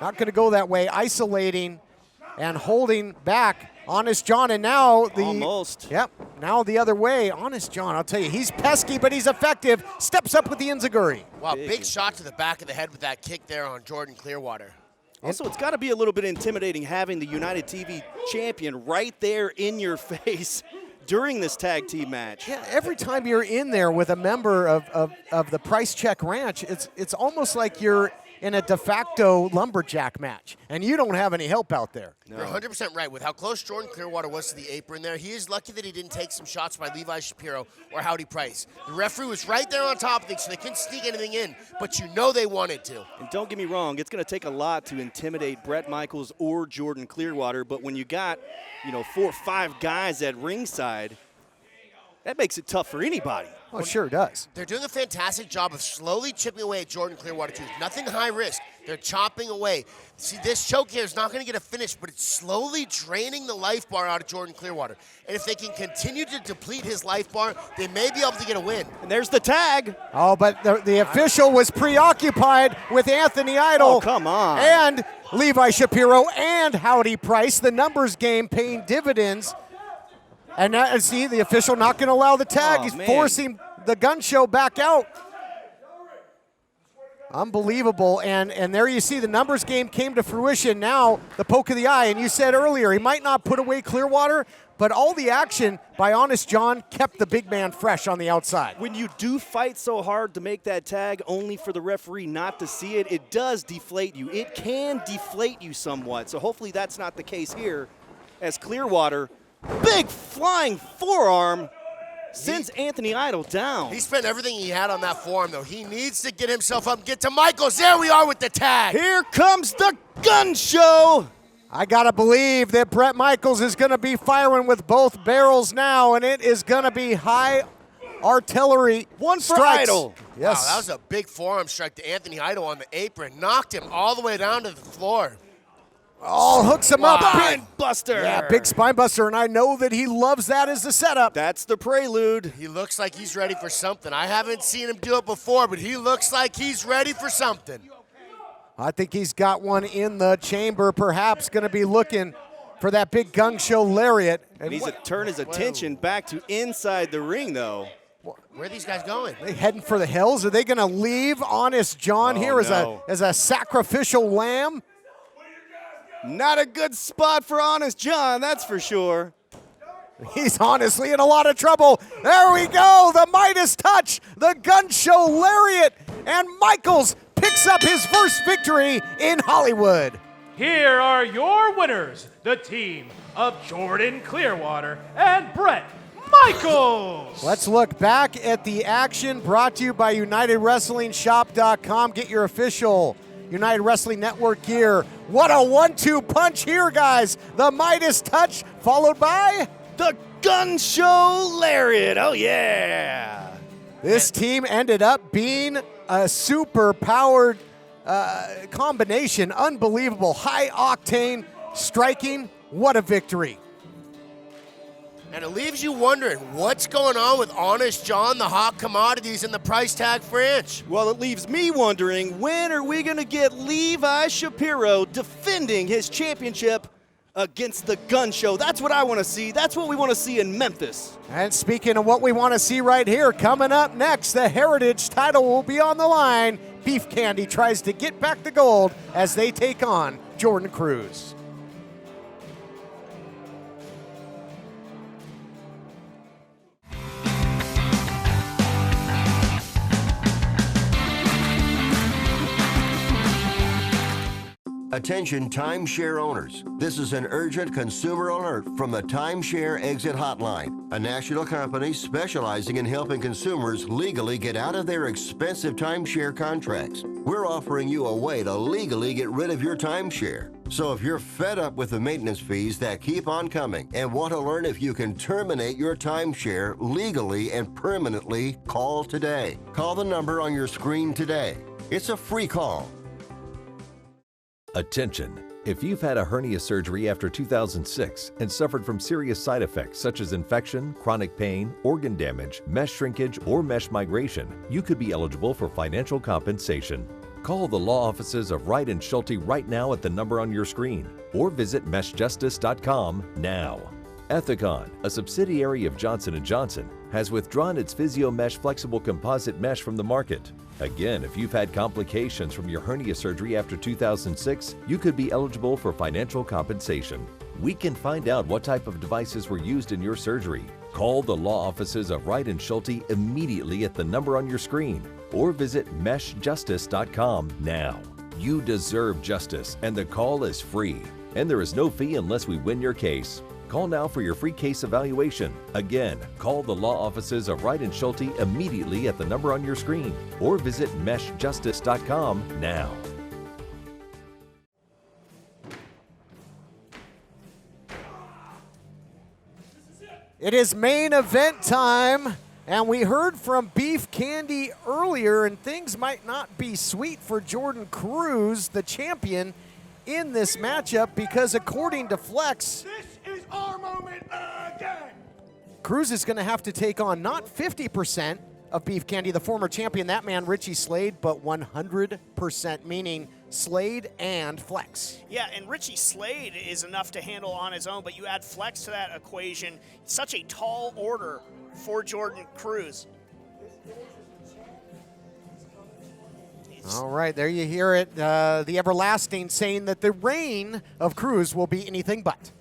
not going to go that way. Isolating and holding back Honest John, and now almost. Yep, now the other way. Honest John, I'll tell you, he's pesky, but he's effective. Steps up with the enziguri. Wow, big shot to the back of the head with that kick there on Jordan Clearwater. Also, it's got to be a little bit intimidating having the United TV champion right there in your face during this tag team match. Yeah, every time you're in there with a member of the Price Check Ranch, it's almost like you're in a de facto lumberjack match, and you don't have any help out there. No. You're 100% right. With how close Jordan Clearwater was to the apron there, he is lucky that he didn't take some shots by Levi Shapiro or Howdy Price. The referee was right there on top of things, so they couldn't sneak anything in, but you know they wanted to. And don't get me wrong, it's going to take a lot to intimidate Bret Michaels or Jordan Clearwater, but when you got, 4 or 5 guys at ringside, that makes it tough for anybody. Oh, it sure does. They're doing a fantastic job of slowly chipping away at Jordan Clearwater, too. Nothing high risk. They're chopping away. See, this choke here is not going to get a finish, but it's slowly draining the life bar out of Jordan Clearwater. And if they can continue to deplete his life bar, they may be able to get a win. And there's the tag. Oh, but the official was preoccupied with Anthony Idol. Oh, come on. And Levi Shapiro and Howdy Price. The numbers game paying dividends. And now, see, the official not going to allow the tag. He's forcing the gun show back out. Unbelievable. And there you see the numbers game came to fruition. Now the poke of the eye. And you said earlier he might not put away Clearwater, but all the action by Honest John kept the big man fresh on the outside. When you do fight so hard to make that tag only for the referee not to see it, it does deflate you. It can deflate you somewhat. So hopefully that's not the case here, as Clearwater, big flying forearm, sends Anthony Idol down. He spent everything he had on that forearm, though. He needs to get himself up and get to Michaels. There we are with the tag. Here comes the gun show. I got to believe that Bret Michaels is going to be firing with both barrels now, and it is going to be high artillery. One for strikes. Idol. Yes. Wow, that was a big forearm strike to Anthony Idol on the apron. Knocked him all the way down to the floor. Oh, hooks him up. Spine buster. Yeah, big spine buster, and I know that he loves that as the setup. That's the prelude. He looks like he's ready for something. I haven't seen him do it before, but he looks like he's ready for something. I think he's got one in the chamber, perhaps going to be looking for that big gung show lariat. And he's turn his attention back to inside the ring, though. Where are these guys going? Are they heading for the hills? Are they going to leave Honest John here as a sacrificial lamb? Not a good spot for Honest John, that's for sure. He's honestly in a lot of trouble. There we go, the Midas touch, the gun show lariat, and Michaels picks up his first victory in Hollywood. Here are your winners, the team of Jordan Clearwater and Brett Michaels. Let's look back at the action brought to you by UnitedWrestlingShop.com. Get your official United Wrestling Network gear. What a 1-2 punch here, guys. The Midas touch followed by the gun show lariat. Oh, yeah. This team ended up being a super powered combination. Unbelievable. High octane striking. What a victory. And it leaves you wondering what's going on with Honest John, the hot commodities, and the price tag French. Well, it leaves me wondering, when are we going to get Levi Shapiro defending his championship against the gun show? That's what I want to see. That's what we want to see in Memphis. And speaking of what we want to see right here, coming up next, the Heritage title will be on the line. Beef Candy tries to get back the gold as they take on Jordan Cruz. Attention timeshare owners. This is an urgent consumer alert from the Timeshare Exit Hotline, a national company specializing in helping consumers legally get out of their expensive timeshare contracts. We're offering you a way to legally get rid of your timeshare. So if you're fed up with the maintenance fees that keep on coming and want to learn if you can terminate your timeshare legally and permanently, call today. Call the number on your screen today. It's a free call. Attention! If you've had a hernia surgery after 2006 and suffered from serious side effects such as infection, chronic pain, organ damage, mesh shrinkage, or mesh migration, you could be eligible for financial compensation. Call the law offices of Wright & Schulte right now at the number on your screen, or visit meshjustice.com now. Ethicon, a subsidiary of Johnson & Johnson, has withdrawn its PhysioMesh flexible composite mesh from the market. Again, if you've had complications from your hernia surgery after 2006, you could be eligible for financial compensation. We can find out what type of devices were used in your surgery. Call the law offices of Wright & Schulte immediately at the number on your screen, or visit meshjustice.com now. You deserve justice, and the call is free. And there is no fee unless we win your case. Call now for your free case evaluation. Again, call the law offices of Wright & Schulte immediately at the number on your screen, or visit meshjustice.com now. It is main event time, and we heard from Beef Candy earlier, and things might not be sweet for Jordan Cruz, the champion, in this matchup, because according to Flex, This is our moment again. Cruz is going to have to take on not 50% of Beef Candy, the former champion, that man Richie Slade, but 100%, meaning Slade and Flex. Yeah, and Richie Slade is enough to handle on his own, but you add Flex to that equation. Such a tall order for Jordan Cruz. All right, there you hear it. The Everlasting saying that the reign of Cruz will be anything but.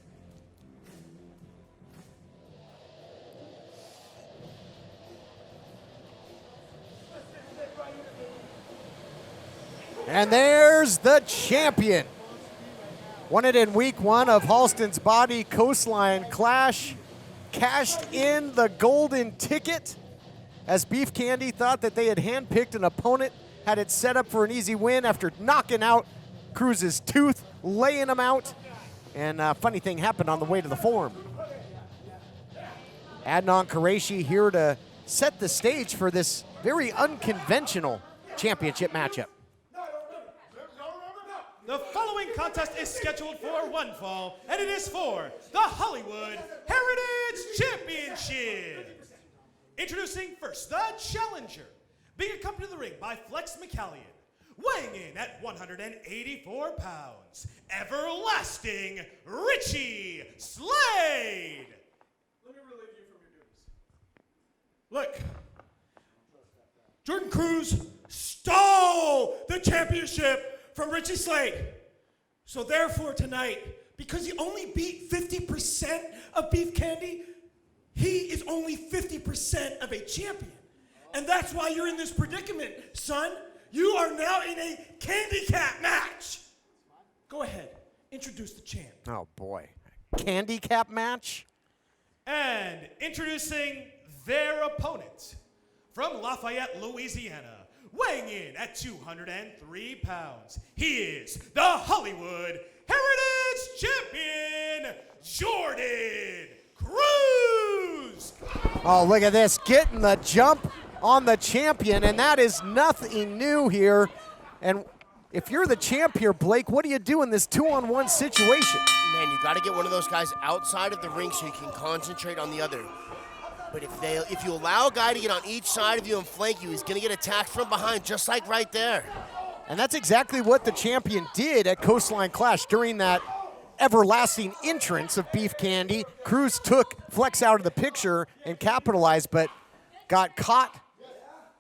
And there's the champion. Won it in week one of Halston's Body Coastline Clash. Cashed in the golden ticket as Beef Candy thought that they had handpicked an opponent, had it set up for an easy win after knocking out Cruz's tooth, laying him out. And a funny thing happened on the way to the Forum. Adnan Qureshi here to set the stage for this very unconventional championship matchup. The following contest is scheduled for one fall, and it is for the Hollywood Heritage Championship. Introducing first, the challenger, being accompanied to the ring by Flex McCallion, weighing in at 184 pounds, Everlasting Richie Slade. Let me relieve you from your duties. Look, Jordan Cruz stole the championship from Richie Slade. So therefore tonight, because he only beat 50% of Beef Candy, he is only 50% of a champion. And that's why you're in this predicament, son. You are now in a handicap match. Go ahead, introduce the champ. Oh boy. Handicap match? And introducing their opponent from Lafayette, Louisiana, weighing in at 203 pounds, he is the Hollywood Heritage Champion, Jordan Cruz. Oh, look at this, getting the jump on the champion, and that is nothing new here. And if you're the champ here, Blake, what do you do in this 2-on-1 situation? Man, you got to get one of those guys outside of the ring so you can concentrate on the other. But if you allow a guy to get on each side of you and flank you, he's going to get attacked from behind, just like right there. And that's exactly what the champion did at Coastline Clash during that everlasting entrance of Beef Candy. Cruz took Flex out of the picture and capitalized, but got caught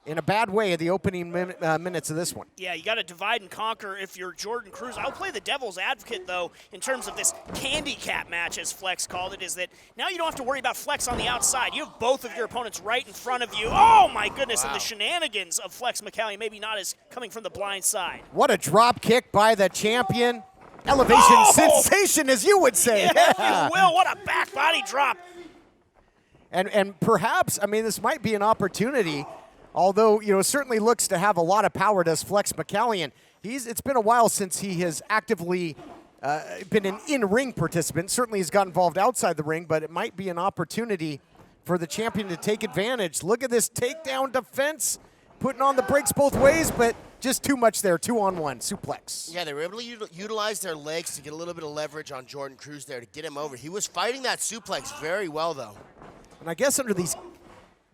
in a bad way in the opening minutes of this one. Yeah, you got to divide and conquer if you're Jordan Cruz. I'll play the devil's advocate, though, in terms of this handicap match, as Flex called it, is that now you don't have to worry about Flex on the outside. You have both of your opponents right in front of you. Oh, my goodness, Wow. And the shenanigans of Flex McCallion, maybe not as coming from the blind side. What a drop kick by the champion. Elevation sensation, as you would say. Yeah, if you will. What a back body drop. And perhaps, I mean, this might be an opportunity, although, you know, certainly looks to have a lot of power, does Flex McCallion. It's been a while since he has actively been an in-ring participant. Certainly he's got involved outside the ring, but it might be an opportunity for the champion to take advantage. Look at this takedown defense, putting on the brakes both ways, but just too much there, 2-on-1, suplex. Yeah, they were able to utilize their legs to get a little bit of leverage on Jordan Cruz there to get him over. He was fighting that suplex very well, though. And I guess under these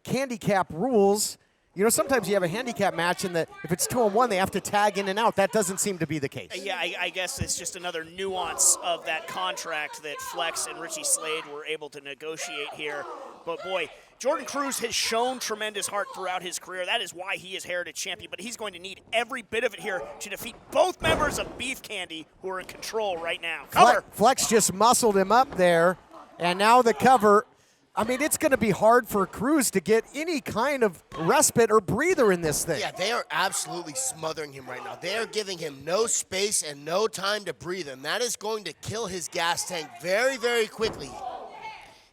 handicap rules, you know, sometimes you have a handicap match and if it's 2-on-1, they have to tag in and out. That doesn't seem to be the case. Yeah, I guess it's just another nuance of that contract that Flex and Richie Slade were able to negotiate here. But boy, Jordan Cruz has shown tremendous heart throughout his career. That is why he is Heritage Champion, but he's going to need every bit of it here to defeat both members of Beef Candy who are in control right now. Cover! Flex just muscled him up there, and now the cover. I mean, it's going to be hard for Cruz to get any kind of respite or breather in this thing. Yeah, they are absolutely smothering him right now. They are giving him no space and no time to breathe, and that is going to kill his gas tank very, very quickly.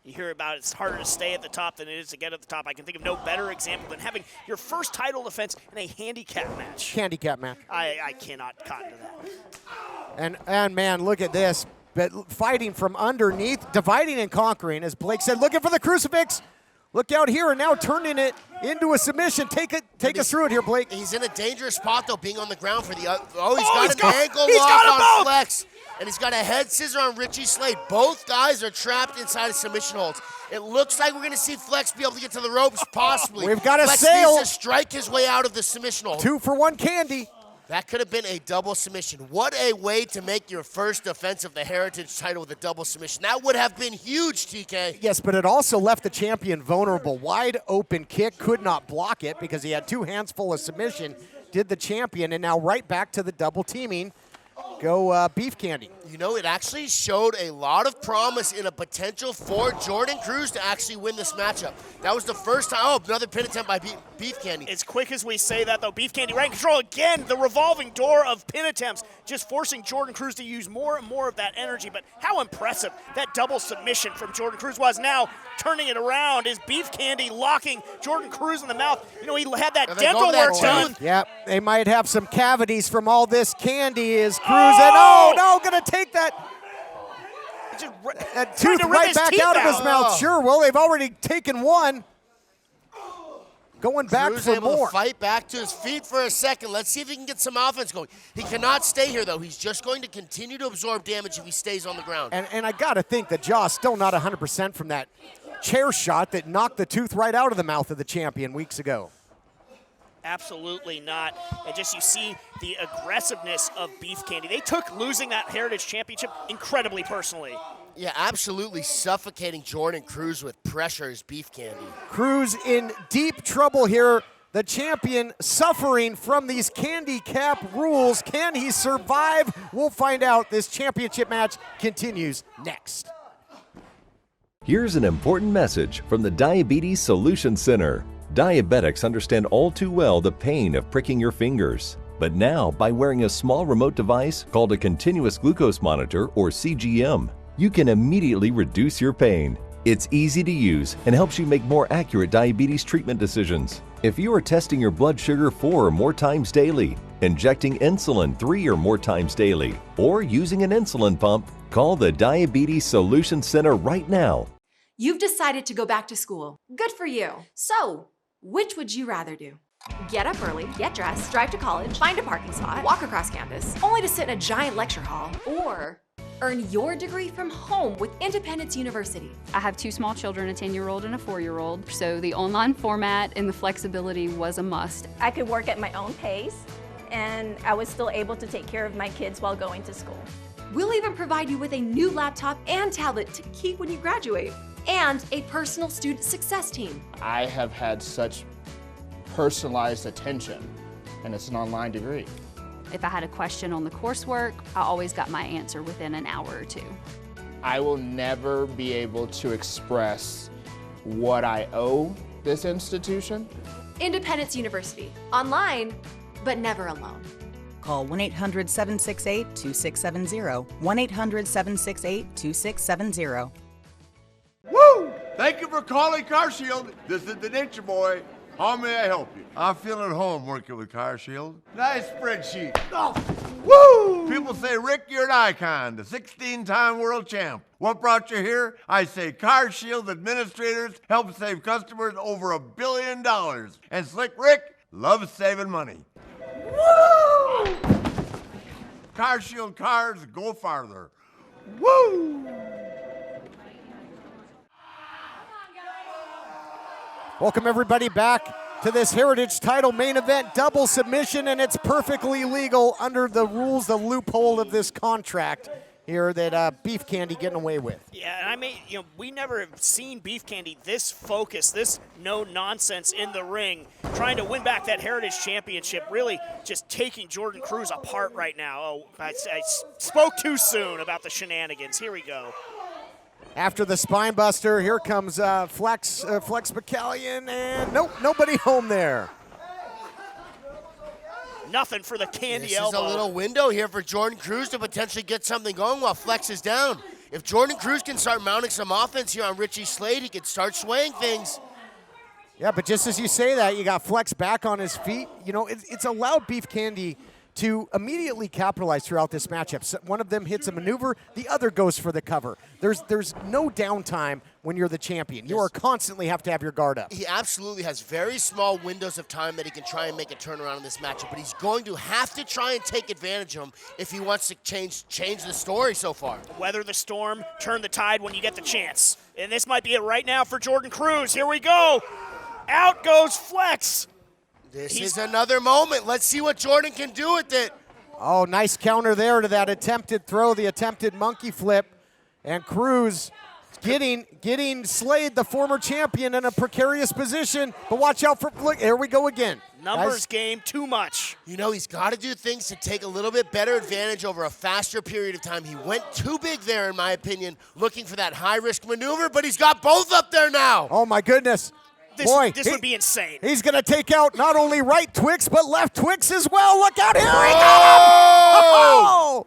You hear about it's harder to stay at the top than it is to get at the top. I can think of no better example than having your first title defense in a handicap match. Handicap match. I cannot cotton to that. And man, look at this. But fighting from underneath, dividing and conquering, as Blake said, looking for the crucifix. Look out here, and now turning it into a submission. Take us through it here, Blake. He's in a dangerous spot, though, being on the ground for the he's got an ankle lock on Flex. And he's got a head scissor on Richie Slade. Both guys are trapped inside of submission holds. It looks like we're going to see Flex be able to get to the ropes, possibly. We've got a Flex sail. needs to strike his way out of the submission hold. 2-for-1 candy. That could have been a double submission. What a way to make your first defense of the Heritage title with a double submission. That would have been huge, TK. Yes, but it also left the champion vulnerable. Wide open kick, could not block it because he had two hands full of submission. Did the champion, and now right back to the double teaming. Go Beef Candy. You know, it actually showed a lot of promise in a potential for Jordan Cruz to actually win this matchup. That was the first time. Oh, another pin attempt by Beef Candy. As quick as we say that, though, Beef Candy right in control again. The revolving door of pin attempts, just forcing Jordan Cruz to use more and more of that energy. But how impressive that double submission from Jordan Cruz was. Now turning it around is Beef Candy locking Jordan Cruz in the mouth. You know, he had that dental work done. Yep, they might have some cavities from all this candy. Is Cruz and gonna take that tooth right back out of his mouth. Sure, well, they've already taken one. Going back Cruz for able more. To fight back to his feet for a second. Let's see if he can get some offense going. He cannot stay here, though. He's just going to continue to absorb damage if he stays on the ground. And I got to think the jaw's still not 100% from that chair shot that knocked the tooth right out of the mouth of the champion weeks ago. Absolutely not. And just you see the aggressiveness of Beef Candy. They took losing that Heritage Championship incredibly personally. Yeah, absolutely suffocating Jordan Cruz with pressure as Beef Candy. Cruz in deep trouble here. the champion suffering from these candy cap rules. Can he survive? We'll find out. This championship match continues next. Here's an important message from the Diabetes Solution Center. Diabetics understand all too well the pain of pricking your fingers. But now, by wearing a small remote device called a continuous glucose monitor, or CGM, you can immediately reduce your pain. It's easy to use and helps you make more accurate diabetes treatment decisions. If you are testing your blood sugar 4 or more times daily, injecting insulin 3 or more times daily, or using an insulin pump, call the Diabetes Solution Center right now. You've decided to go back to school. Good for you. So, which would you rather do? Get up early, get dressed, drive to college, find a parking spot, walk across campus, only to sit in a giant lecture hall, or earn your degree from home with Independence University. I have 2 small children, a 10-year-old and a 4-year-old, so the online format and the flexibility was a must. I could work at my own pace, and I was still able to take care of my kids while going to school. We'll even provide you with a new laptop and tablet to keep when you graduate, and a personal student success team. I have had such personalized attention, and it's an online degree. If I had a question on the coursework, I always got my answer within an hour or 2. I will never be able to express what I owe this institution. Independence University, online, but never alone. Call 1-800-768-2670, 1-800-768-2670. Woo! Thank you for calling Car Shield. This is the Nature Boy. How may I help you? I feel at home working with Car Shield. Nice spreadsheet. Oh. Woo! People say, Rick, you're an icon, the 16-time world champ. What brought you here? I say Car Shield administrators help save customers over $1 billion. And Slick Rick loves saving money. Woo! Car Shield cars go farther. Woo! Welcome everybody back to this Heritage title main event, double submission, and it's perfectly legal under the rules, the loophole of this contract here that Beef Candy getting away with. Yeah, and I mean, we never have seen Beef Candy this focused, this no nonsense in the ring, trying to win back that Heritage Championship, really just taking Jordan Cruz apart right now. Oh, I spoke too soon about the shenanigans. Here we go. After the spine buster, here comes Flex Bacallion, and nope, nobody home there. Nothing for the candy elbow. This is a little window here for Jordan Cruz to potentially get something going while Flex is down. If Jordan Cruz can start mounting some offense here on Richie Slade, he can start swaying things. Yeah, but just as you say that, you got Flex back on his feet. It's allowed Beef Candy to immediately capitalize throughout this matchup. So one of them hits a maneuver, the other goes for the cover. There's no downtime when you're the champion. You are constantly have to have your guard up. He absolutely has very small windows of time that he can try and make a turnaround in this matchup, but he's going to have to try and take advantage of him if he wants to change the story so far. Weather the storm, turn the tide when you get the chance. And this might be it right now for Jordan Cruz. Here we go. Out goes Flex. This is another moment. Let's see what Jordan can do with it. Oh, nice counter there to that attempted throw, the attempted monkey flip. And Cruz getting Slade, the former champion, in a precarious position. But watch out for, look, here we go again. Numbers game, too much. He's got to do things to take a little bit better advantage over a faster period of time. He went too big there, in my opinion, looking for that high-risk maneuver, but he's got both up there now. Oh, my goodness. This would be insane. He's going to take out not only right Twix, but left Twix as well. Look out here. He got him. Oh!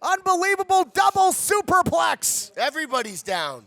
Unbelievable double superplex. Everybody's down.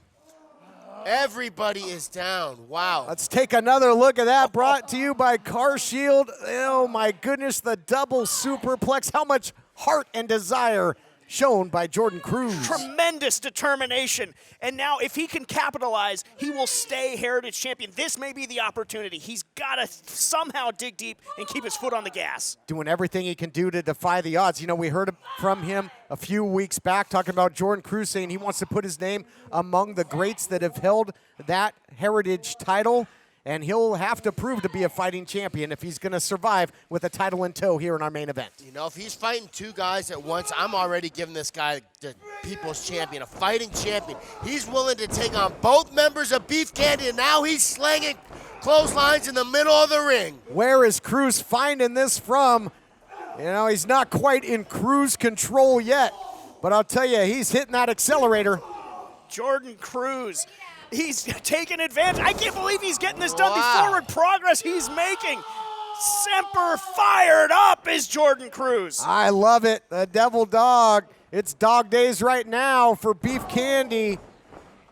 Everybody is down. Wow. Let's take another look at that, brought to you by Car Shield. Oh, my goodness, the double superplex. How much heart and desire shown by Jordan Cruz. Tremendous determination. And now if he can capitalize, he will stay Heritage Champion. This may be the opportunity. He's got to somehow dig deep and keep his foot on the gas. Doing everything he can do to defy the odds. We heard from him a few weeks back talking about Jordan Cruz saying he wants to put his name among the greats that have held that Heritage title. And he'll have to prove to be a fighting champion if he's going to survive with a title in tow here in our main event. If he's fighting two guys at once, I'm already giving this guy the people's champion, a fighting champion. He's willing to take on both members of Beef Candy, and now he's slanging clotheslines in the middle of the ring. Where is Cruz finding this from? You know, he's not quite in cruise control yet, but I'll tell you, he's hitting that accelerator. Jordan Cruz, he's taking advantage. I can't believe he's getting this done. The forward progress he's making. Semper fired up is Jordan Cruz. I love it. The Devil Dog. It's dog days right now for Beef Candy.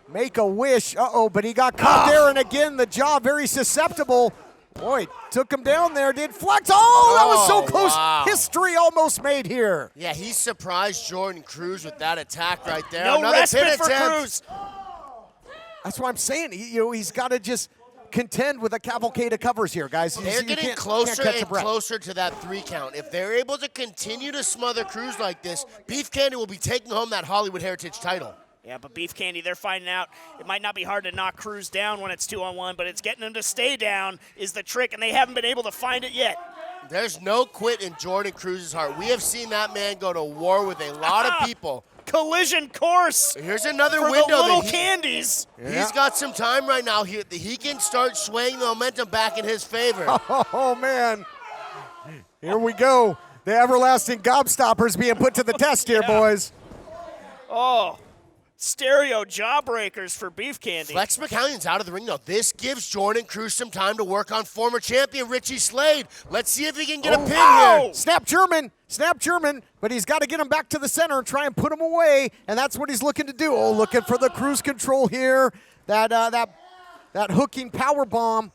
Make a wish. But he got caught there, and again, the jaw very susceptible. Boy, took him down there, did Flex. Oh, that was so close. Wow. History almost made here. Yeah, he surprised Jordan Cruz with that attack right there. No Another respite pin for attempt. Cruz. That's what I'm saying. He's got to just contend with a cavalcade of covers here, guys. They're getting can't closer catch a and breath. closer to that 3 count. If they're able to continue to smother Cruz like this, Beef Candy will be taking home that Hollywood Heritage title. Yeah, but Beef Candy, they're finding out it might not be hard to knock Cruz down when it's 2-on-1, but it's getting him to stay down is the trick, and they haven't been able to find it yet. There's no quit in Jordan Cruz's heart. We have seen that man go to war with a lot of people. Collision course. Here's another for window. The little candies. He's got some time right now. He can start swaying the momentum back in his favor. Oh, man. Here we go. The everlasting gobstoppers being put to the test here, boys. Oh, stereo jawbreakers for Beef Candy. Flex McCallion's out of the ring, though. This gives Jordan Cruz some time to work on former champion Richie Slade. Let's see if he can get a pin here. Snap German, but he's got to get him back to the center and try and put him away, and that's what he's looking to do. Oh, looking for the cruise control here. That hooking power bomb,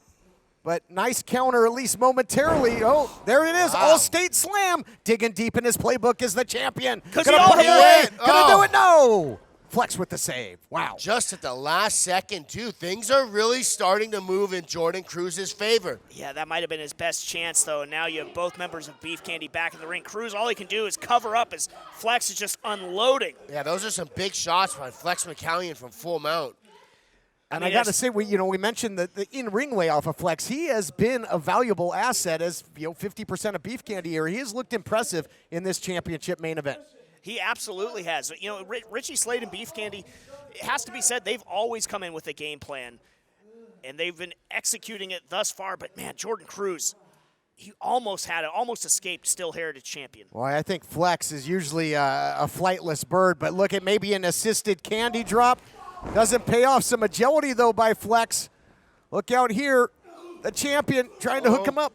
but nice counter, at least momentarily. Oh, there it is. Wow. All-state slam. Digging deep in his playbook as the champion. Because Gonna he put him already away. went. Gonna do it? No. Flex with the save. Wow. Just at the last second, too. Things are really starting to move in Jordan Cruz's favor. Yeah, that might have been his best chance, though. And now you have both members of Beef Candy back in the ring. Cruz, all he can do is cover up as Flex is just unloading. Yeah, those are some big shots by Flex McCallion from full mount. And I got to say, we mentioned the in-ring layoff of Flex. He has been a valuable asset as 50% of Beef Candy here. He has looked impressive in this championship main event. He absolutely has. Richie Slade and Beef Candy, it has to be said, they've always come in with a game plan, and they've been executing it thus far. But, man, Jordan Cruz, he almost had it, almost escaped still Heritage champion. Well, I think Flex is usually a flightless bird, but look at maybe an assisted candy drop. Doesn't pay off. Some agility, though, by Flex. Look out here. The champion trying to hook him up.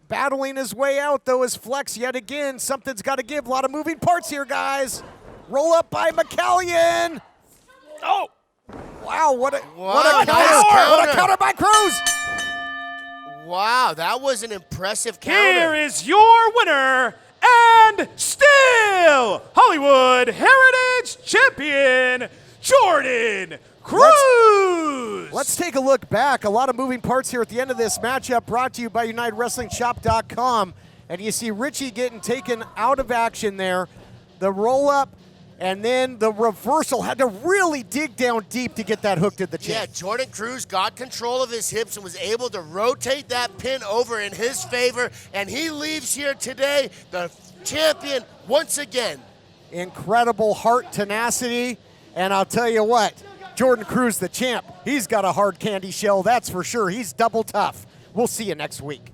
Battling his way out, though, is Flex yet again. Something's got to give. A lot of moving parts here, guys. Roll up by McCallion. Oh! Wow, what a counter by Cruz. Wow, that was an impressive counter. Here is your winner and still Hollywood Heritage Champion, Jordan Cruz. Let's take a look back. A lot of moving parts here at the end of this matchup, brought to you by UnitedWrestlingShop.com. And you see Richie getting taken out of action there. The roll-up and then the reversal. Had to really dig down deep to get that hook to the chin. Yeah, Jordan Cruz got control of his hips and was able to rotate that pin over in his favor. And he leaves here today the champion once again. Incredible heart tenacity. And I'll tell you what, Jordan Cruz, the champ, he's got a hard candy shell, that's for sure. He's double tough. We'll see you next week.